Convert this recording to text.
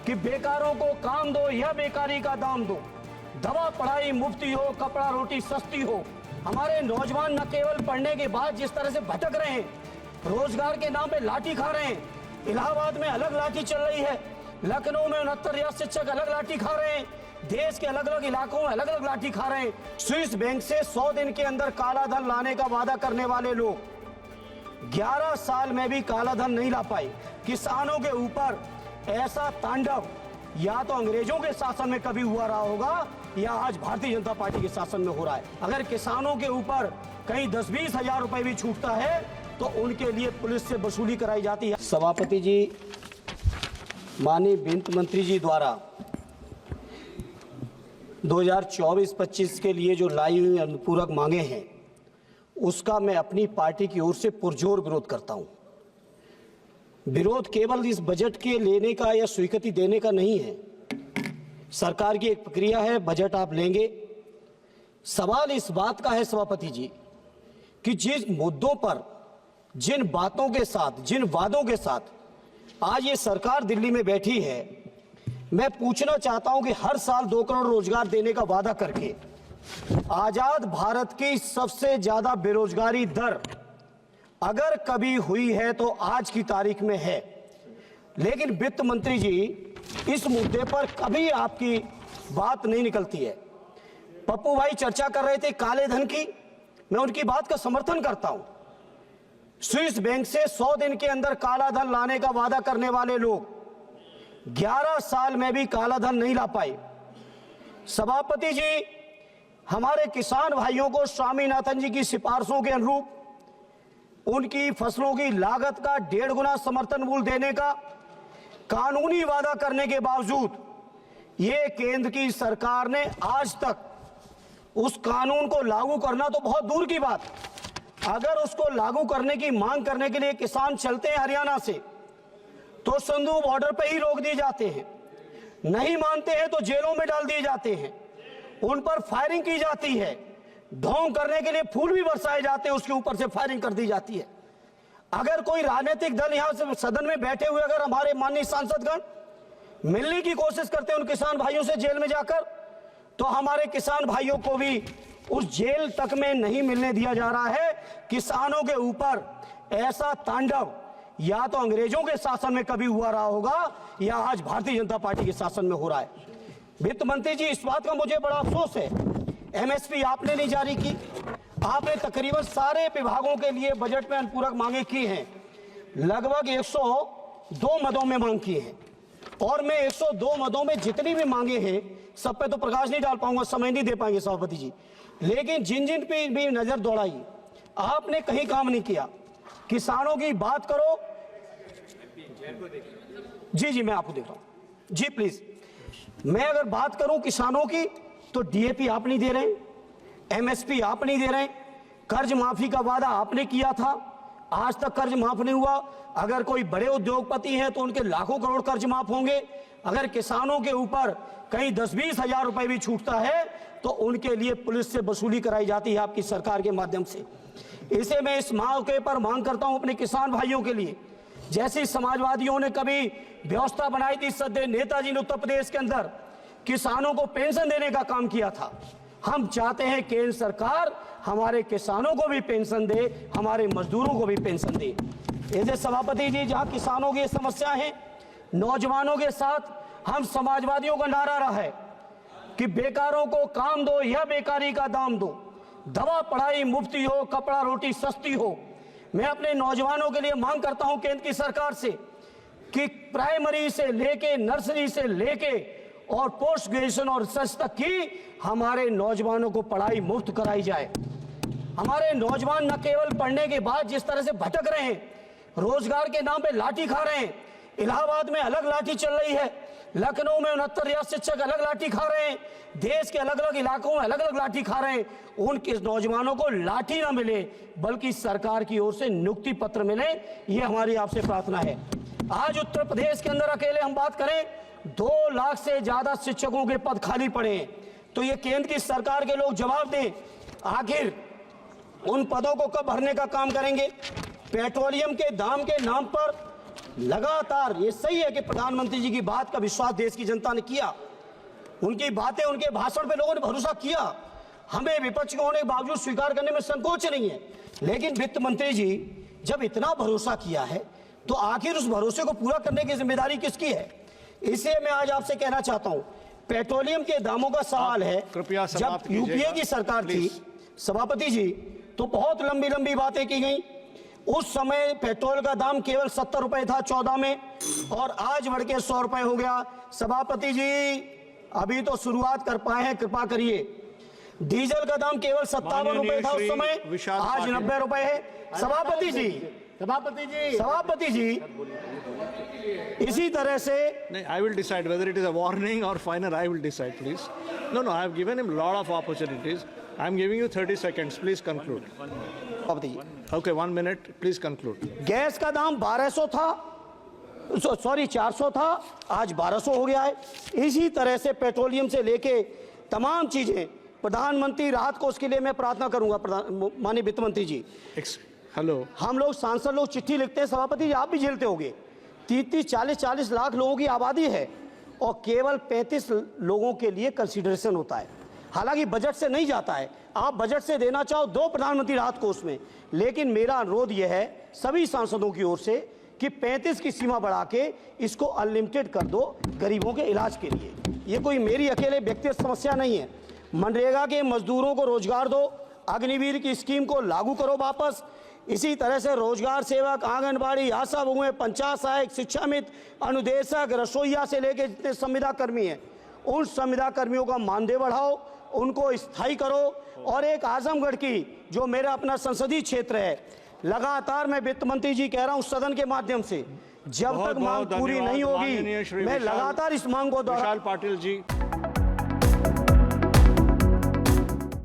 कि बेकारों को काम दो या बेकारी का दाम दो, दवा पढ़ाई मुफ्ती हो, कपड़ा रोटी सस्ती हो। हमारे नौजवान न केवल पढ़ने के बाद जिस तरह से भटक रहे हैं, रोजगार के नाम पे लाठी खा रहे हैं। इलाहाबाद में अलग लाठी चल रही है, लखनऊ में 69 रियासत शिक्षक अलग लाठी खा रहे हैं, देश के अलग अलग इलाकों में अलग अलग लाठी खा रहे हैं। स्विस बैंक से 100 दिन के अंदर काला धन लाने का वादा करने वाले लोग 11 साल में भी काला धन नहीं ला पाए। किसानों के ऊपर ऐसा तांडव या तो अंग्रेजों के शासन में कभी हुआ रहा होगा या आज भारतीय जनता पार्टी के शासन में हो रहा है। अगर किसानों के ऊपर कहीं 10-20 हजार रुपए भी छूटता है तो उनके लिए पुलिस से वसूली कराई जाती है। सभापति जी, माननीय वित्त मंत्री जी द्वारा 2024-25 के लिए जो लाई हुई अनुपूरक मांगे हैं, उसका मैं अपनी पार्टी की ओर से पुरजोर विरोध करता हूं। विरोध केवल इस बजट के लेने का या स्वीकृति देने का नहीं है। सरकार की एक प्रक्रिया है, बजट आप लेंगे। सवाल इस बात का है सभापति जी कि जिस मुद्दों पर, जिन बातों के साथ, जिन वादों के साथ आज ये सरकार दिल्ली में बैठी है, मैं पूछना चाहता हूं कि हर साल 2 करोड़ रोजगार देने का वादा करके आजाद भारत की सबसे ज्यादा बेरोजगारी दर अगर कभी हुई है तो आज की तारीख में है। लेकिन वित्त मंत्री जी, इस मुद्दे पर कभी आपकी बात नहीं निकलती है। पप्पू भाई चर्चा कर रहे थे काले धन की, मैं उनकी बात का समर्थन करता हूं। स्विस बैंक से 100 दिन के अंदर काला धन लाने का वादा करने वाले लोग 11 साल में भी काला धन नहीं ला पाए। सभापति जी, हमारे किसान भाइयों को स्वामीनाथन जी की सिफारिशों के अनुरूप उनकी फसलों की लागत का 1.5 गुना समर्थन मूल्य देने का कानूनी वादा करने के बावजूद ये केंद्र की सरकार ने आज तक उस कानून को लागू करना तो बहुत दूर की बात, अगर उसको लागू करने की मांग करने के लिए किसान चलते हैं हरियाणा से तो संधू बॉर्डर पे ही रोक दिए जाते हैं, नहीं मानते हैं तो जेलों में डाल दिए जाते हैं, उन पर फायरिंग की जाती है, ढोंग करने के लिए फूल भी बरसाए जाते हैं, उसके ऊपर से फायरिंग कर दी जाती है। अगर कोई राजनीतिक दल यहां से सदन में बैठे हुए अगर हमारे माननीय सांसदगण मिलने की कोशिश करते हैं उन किसान भाइयों से जेल में जाकर, तो हमारे किसान भाइयों को भी उस जेल तक में नहीं मिलने दिया जा रहा है। किसानों के ऊपर ऐसा तांडव या तो अंग्रेजों के शासन में कभी हुआ रहा होगा या आज भारतीय जनता पार्टी के शासन में हो रहा है। वित्त मंत्री जी, इस बात का मुझे बड़ा अफसोस है, एमएसपी आपने नहीं जारी की। आपने तकरीबन सारे विभागों के लिए बजट में अनुपूरक मांगे की हैं, लगभग 102 मदों में मांग की है, और मैं 102 मदों में जितनी भी मांगे हैं सब पे तो प्रकाश नहीं डाल पाऊंगा, समय नहीं दे पाएंगे सभापति जी, लेकिन जिन जिन पे भी नजर दौड़ाई आपने कहीं काम नहीं किया। किसानों की बात करो, जी मैं आपको देख रहा हूं जी, प्लीज। मैं अगर बात करूं किसानों की तो डीएपी आप नहीं दे रहे, एमएसपी आप नहीं दे रहे, कर्ज माफी का वादा आपने किया था, आज तक कर्ज माफ नहीं हुआ। अगर कोई बड़े उद्योगपति हैं तो उनके लाखों करोड़ कर्ज माफ होंगे। अगर किसानों के ऊपर कहीं 10-20 हजार रुपए भी छूटता है तो उनके लिए पुलिस से वसूली कराई जाती है आपकी सरकार के माध्यम से। इसे मैं इस मौके पर मांग करता हूं अपने किसान भाइयों के लिए, जैसे समाजवादियों ने कभी व्यवस्था बनाई थी, सदैव नेताजी ने उत्तर प्रदेश के अंदर किसानों को पेंशन देने का काम किया था। हम चाहते हैं केंद्र सरकार हमारे किसानों को भी पेंशन दे, हमारे मजदूरों को भी पेंशन दे। ऐसे सभापति जी, जहां किसानों की समस्या है, नौजवानों के साथ हम समाजवादियों का नारा रहा है कि बेकारों को काम दो या बेकारी का दाम दो, दवा पढ़ाई मुफ्ती हो, कपड़ा रोटी सस्ती हो। मैं अपने नौजवानों के लिए मांग करता हूं केंद्र की सरकार से कि प्राइमरी से लेके, नर्सरी से लेके और पोस्ट ग्रेजुएशन और रिसर्च तक की हमारे नौजवानों को पढ़ाई मुफ्त कराई जाए। हमारे नौजवान न केवल पढ़ने के बाद जिस तरह से भटक रहे हैं, रोजगार के नाम पे लाठी खा रहे हैं, इलाहाबाद में अलग लाठी चल रही है, लखनऊ में 69 रियासत शिक्षक अलग लाठी खा रहे हैं, देश के अलग अलग इलाकों में अलग अलग लाठी खा रहे हैं, उनके नौजवानों को लाठी ना मिले बल्कि सरकार की ओर से नियुक्ति पत्र मिले, ये हमारी आपसे प्रार्थना है। आज उत्तर प्रदेश के अंदर अकेले हम बात करें 2 लाख से ज्यादा शिक्षकों के पद खाली पड़े हैं, तो ये केंद्र की सरकार के लोग जवाब दें, आखिर उन पदों को कब भरने का काम करेंगे। पेट्रोलियम के दाम के नाम पर लगातार ये सही है कि प्रधानमंत्री जी की बात का विश्वास देश की जनता ने किया, उनकी बातें, उनके भाषण पे लोगों ने भरोसा किया, हमें विपक्ष के होने के बावजूद स्वीकार करने में संकोच नहीं है। लेकिन वित्त मंत्री जी जब इतना भरोसा किया है तो आखिर उस भरोसे को पूरा करने की जिम्मेदारी किसकी है? इसलिए मैं आज आपसे कहना चाहता हूं, पेट्रोलियम के दामों का सवाल है, कृपया जब यूपीए की सरकार थी सभापति जी तो बहुत लंबी लंबी बातें की गई। उस समय पेट्रोल का दाम केवल 70 रुपए था 14 में, और आज बढ़ के 100 रुपए हो गया। सभापति जी अभी तो शुरुआत कर पाए हैं, कृपा करिए। डीजल का दाम केवल 57 रुपए था उस समय, आज 90 रुपए है। सभापति जी इसी तरह से नहीं, I will decide whether it is a warning or final. I will decide, please. No, I have given him a lot of opportunities. I am giving you 30 seconds. Please conclude. सभापति जी, Okay, 1 minute. Please conclude. Gas का दाम 1200 था, sorry 400 था, आज 1200 हो गया है। इसी तरह से पेट्रोलियम से लेके तमाम चीजें, प्रधानमंत्री राहत कोष के लिए मैं प्रार्थना करूंगा माननीय वित्त मंत्री जी। हेलो, हम लोग सांसद लोग चिट्ठी लिखते हैं, सभापति जी आप भी झेलते होंगे, 30-40 लाख लोगों की आबादी है और केवल 35 लोगों के लिए कंसीडरेशन होता है। हालांकि बजट से नहीं जाता है, आप बजट से देना चाहो दो प्रधानमंत्री राहत कोष में, लेकिन मेरा अनुरोध यह है सभी सांसदों की ओर से कि 35 की सीमा बढ़ा के इसको अनलिमिटेड कर दो गरीबों के इलाज के लिए। ये कोई मेरी अकेले व्यक्तिगत समस्या नहीं है। मनरेगा के मजदूरों को रोजगार दो, अग्निवीर की स्कीम को लागू करो वापस। इसी तरह से रोजगार सेवक, आंगनबाड़ी, आशा बहुएं, पंचायत सहायक, शिक्षा मित्र, अनुदेशक, रसोईया से लेकर जितने संविदा कर्मी हैं, उन संविदा कर्मियों का मानदेय बढ़ाओ, उनको स्थायी करो। और एक आजमगढ़ की जो मेरा अपना संसदीय क्षेत्र है, लगातार मैं वित्त मंत्री जी कह रहा हूं सदन के माध्यम से, जब तक मांग पूरी नहीं होगी मैं लगातार इस मांग को विशाल पाटिल जी।